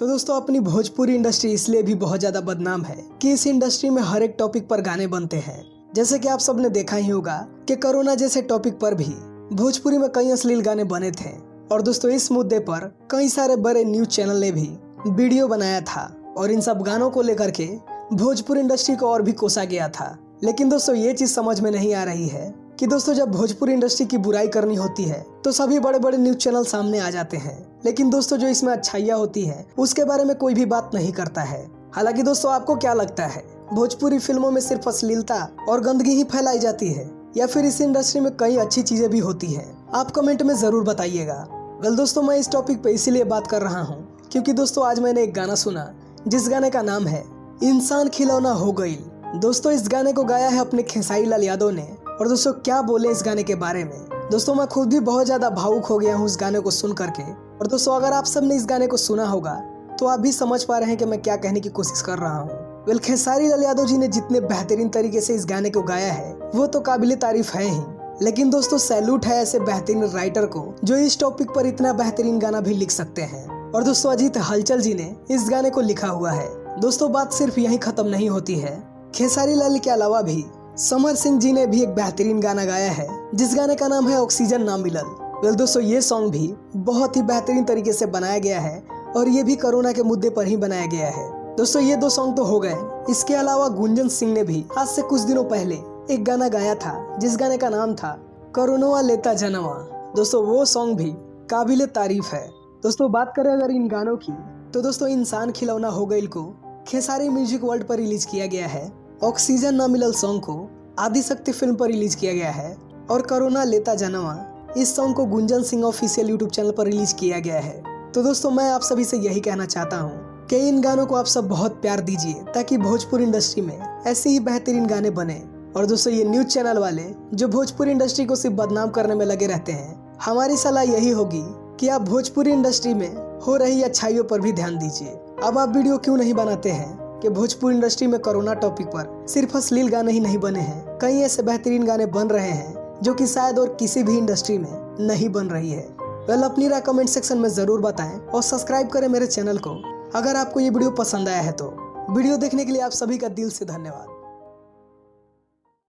तो दोस्तों अपनी भोजपुरी इंडस्ट्री इसलिए भी बहुत ज्यादा बदनाम है कि इस इंडस्ट्री में हर एक टॉपिक पर गाने बनते हैं। जैसे कि आप सबने देखा ही होगा कि कोरोना जैसे टॉपिक पर भी भोजपुरी में कई अश्लील गाने बने थे। और दोस्तों इस मुद्दे पर कई सारे बड़े न्यूज चैनल ने भी वीडियो बनाया था और इन सब गानों को लेकर के भोजपुरी इंडस्ट्री को और भी कोसा गया था। लेकिन दोस्तों ये चीज समझ में नहीं आ रही है कि दोस्तों जब भोजपुरी इंडस्ट्री की बुराई करनी होती है तो सभी बड़े बड़े न्यूज चैनल सामने आ जाते हैं, लेकिन दोस्तों जो इसमें अच्छाइयाँ होती है उसके बारे में कोई भी बात नहीं करता है। हालांकि दोस्तों आपको क्या लगता है, भोजपुरी फिल्मों में सिर्फ अश्लीलता और गंदगी ही फैलाई जाती है या फिर इस इंडस्ट्री में कई अच्छी चीजें भी होती है? आप कमेंट में जरूर बताइएगा। वेल दोस्तों मैं इस टॉपिक पे इसीलिए बात कर रहा हूँ क्योंकि दोस्तों आज मैंने एक गाना सुना जिस गाने का नाम है इंसान खिलौना हो गईल। दोस्तों इस गाने को गाया है अपने खेसारी लाल यादव ने। और दोस्तों क्या बोले इस गाने के बारे में, दोस्तों मैं खुद भी बहुत ज्यादा भावुक हो गया हूँ इस गाने को सुन करके। और दोस्तों अगर आप सबने इस गाने को सुना होगा तो आप भी समझ पा रहे हैं कि मैं क्या कहने की कोशिश कर रहा हूँ। वेल खेसारी लाल यादव जी ने जितने बेहतरीन तरीके से इस गाने को गाया है वो तो काबिले तारीफ है ही, लेकिन दोस्तों सैल्यूट है ऐसे बेहतरीन राइटर को जो इस टॉपिक पर इतना बेहतरीन गाना भी लिख सकते हैं। और दोस्तों अजीत हलचल जी ने इस गाने को लिखा हुआ है। दोस्तों बात सिर्फ यहीं खत्म नहीं होती है, खेसारी लाल के अलावा भी समर सिंह जी ने भी एक बेहतरीन गाना गाया है जिस गाने का नाम है ऑक्सीजन ना मिलल। वेल दोस्तों ये सॉन्ग भी बहुत ही बेहतरीन तरीके से बनाया गया है और ये भी कोरोना के मुद्दे पर ही बनाया गया है। दोस्तों ये दो सॉन्ग तो हो गए, इसके अलावा गुंजन सिंह ने भी आज से कुछ दिनों पहले एक गाना गाया था जिस गाने का नाम था कोरोना लेता जनवा। दोस्तों वो सॉन्ग भी काबिले तारीफ है। दोस्तों बात करें अगर इन गानों की तो दोस्तों इंसान खिलौना हो गईल को खेसारी म्यूजिक वर्ल्ड पर रिलीज किया गया है, ऑक्सीजन ना मिलल सॉन्ग को आदिशक्ति फिल्म पर रिलीज किया गया है और कोरोना लेता जनवा इस सॉन्ग को Gunjan Singh official YouTube channel पर रिलीज किया गया है। तो दोस्तों मैं आप सभी से यही कहना चाहता हूँ कि इन गानों को आप सब बहुत प्यार दीजिए ताकि भोजपुरी इंडस्ट्री में ऐसे ही बेहतरीन गाने बने। और दोस्तों ये न्यूज चैनल वाले जो भोजपुरी इंडस्ट्री को सिर्फ बदनाम करने में लगे रहते हैं, हमारी सलाह यही होगी कि आप भोजपुरी इंडस्ट्री में हो रही अच्छाइयों पर भी ध्यान दीजिए। अब आप वीडियो क्यों नहीं बनाते हैं कि भोजपुरी इंडस्ट्री में कोरोना टॉपिक पर सिर्फ अश्लील गाने ही नहीं बने हैं, कई ऐसे बेहतरीन गाने बन रहे हैं जो कि शायद और किसी भी इंडस्ट्री में नहीं बन रही है। वेल अपनी राय कमेंट सेक्शन में जरूर बताएं और सब्सक्राइब करें मेरे चैनल को अगर आपको ये वीडियो पसंद आया है तो। वीडियो देखने के लिए आप सभी का दिल से धन्यवाद।